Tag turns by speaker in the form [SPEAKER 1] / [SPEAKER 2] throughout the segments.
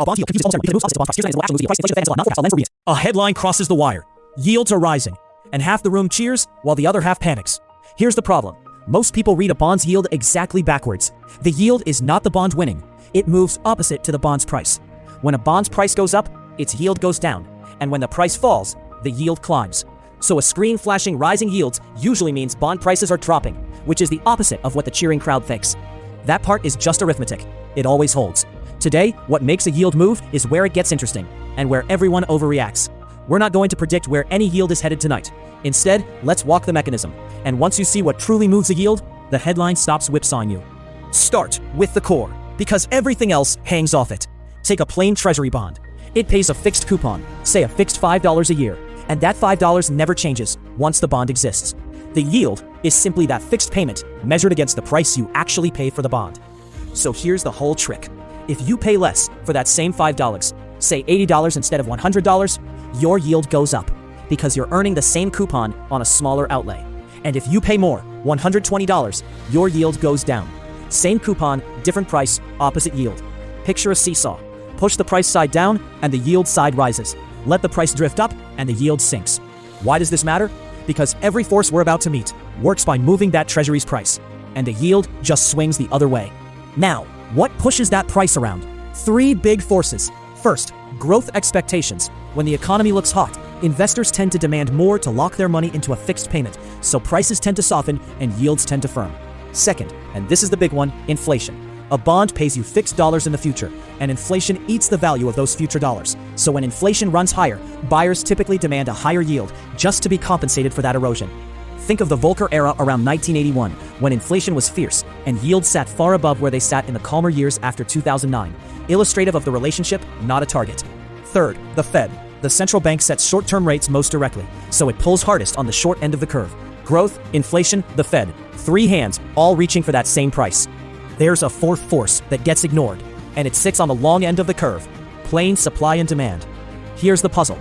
[SPEAKER 1] A bond yield confuses almost everyone because it moves opposite to bond price. Here's the actual moves the price. Inflation fans a lot. No fast. Lens will read it. A headline crosses the wire. Yields are rising. And half the room cheers while the other half panics. Here's the problem. Most people read a bond's yield exactly backwards. The yield is not the bond winning. It moves opposite to the bond's price. When a bond's price goes up, its yield goes down. And when the price falls, the yield climbs. So a screen flashing rising yields usually means bond prices are dropping, which is the opposite of what the cheering crowd thinks. That part is just arithmetic. It always holds. Today, what makes a yield move is where it gets interesting, and where everyone overreacts. We're not going to predict where any yield is headed tonight. Instead, let's walk the mechanism. And once you see what truly moves a yield, the headline stops whipsawing you. Start with the core, because everything else hangs off it. Take a plain treasury bond. It pays a fixed coupon, say a fixed $5 a year, and that $5 never changes once the bond exists. The yield is simply that fixed payment measured against the price you actually pay for the bond. So here's the whole trick. If you pay less for that same $5, say $80 instead of $100, your yield goes up because you're earning the same coupon on a smaller outlay. And if you pay more, $120, your yield goes down. Same coupon, different price, opposite yield. Picture a seesaw. Push the price side down and the yield side rises. Let the price drift up and the yield sinks. Why does this matter? Because every force we're about to meet works by moving that treasury's price, and the yield just swings the other way. Now, what pushes that price around? Three big forces. First, growth expectations. When the economy looks hot, investors tend to demand more to lock their money into a fixed payment, so prices tend to soften and yields tend to firm. Second, and this is the big one, inflation. A bond pays you fixed dollars in the future, and inflation eats the value of those future dollars. So when inflation runs higher, buyers typically demand a higher yield just to be compensated for that erosion. Think of the Volcker era around 1981, when inflation was fierce and yields sat far above where they sat in the calmer years after 2009. Illustrative of the relationship, not a target. Third, the Fed. The central bank sets short-term rates most directly, so it pulls hardest on the short end of the curve. Growth, inflation, the Fed. Three hands, all reaching for that same price. There's a fourth force that gets ignored, and it sits on the long end of the curve. Plain supply and demand. Here's the puzzle.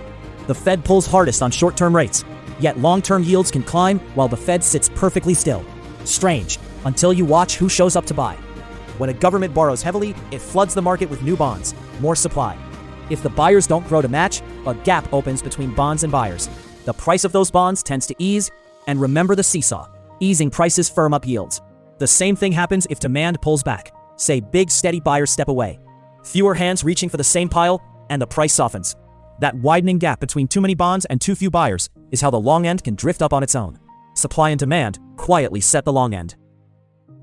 [SPEAKER 1] The Fed pulls hardest on short-term rates, yet long-term yields can climb while the Fed sits perfectly still. Strange, until you watch who shows up to buy. When a government borrows heavily, it floods the market with new bonds, more supply. If the buyers don't grow to match, a gap opens between bonds and buyers. The price of those bonds tends to ease, and remember the seesaw. Easing prices firm up yields. The same thing happens if demand pulls back. Say big steady buyers step away. Fewer hands reaching for the same pile, and the price softens. That widening gap between too many bonds and too few buyers is how the long end can drift up on its own. Supply and demand quietly set the long end.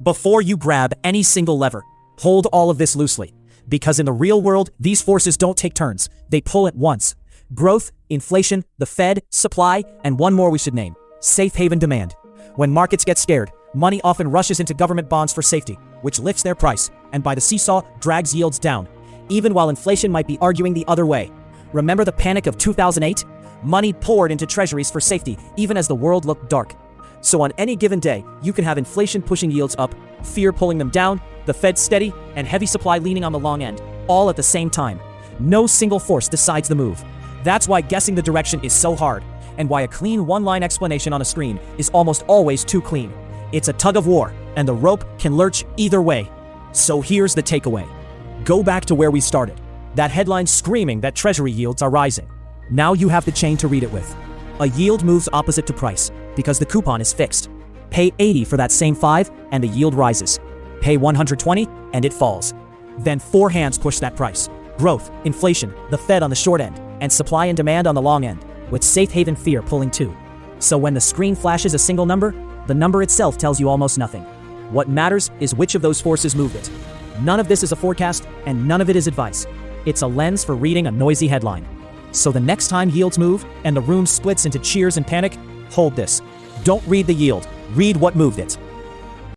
[SPEAKER 1] Before you grab any single lever, hold all of this loosely, because in the real world, these forces don't take turns, they pull at once. Growth, inflation, the Fed, supply, and one more we should name, safe haven demand. When markets get scared, money often rushes into government bonds for safety, which lifts their price, and by the seesaw, drags yields down, even while inflation might be arguing the other way. Remember the panic of 2008? Money poured into treasuries for safety, even as the world looked dark. So on any given day, you can have inflation pushing yields up, fear pulling them down, the Fed steady, and heavy supply leaning on the long end, all at the same time. No single force decides the move. That's why guessing the direction is so hard, and why a clean one-line explanation on a screen is almost always too clean. It's a tug of war, and the rope can lurch either way. So here's the takeaway. Go back to where we started. That headline screaming that treasury yields are rising. Now you have the chain to read it with. A yield moves opposite to price, because the coupon is fixed. Pay 80 for that same 5, and the yield rises. Pay 120, and it falls. Then four hands push that price. Growth, inflation, the Fed on the short end, and supply and demand on the long end, with safe haven fear pulling too. So when the screen flashes a single number, the number itself tells you almost nothing. What matters is which of those forces moved it. None of this is a forecast, and none of it is advice. It's a lens for reading a noisy headline. So the next time yields move, and the room splits into cheers and panic, hold this. Don't read the yield, read what moved it.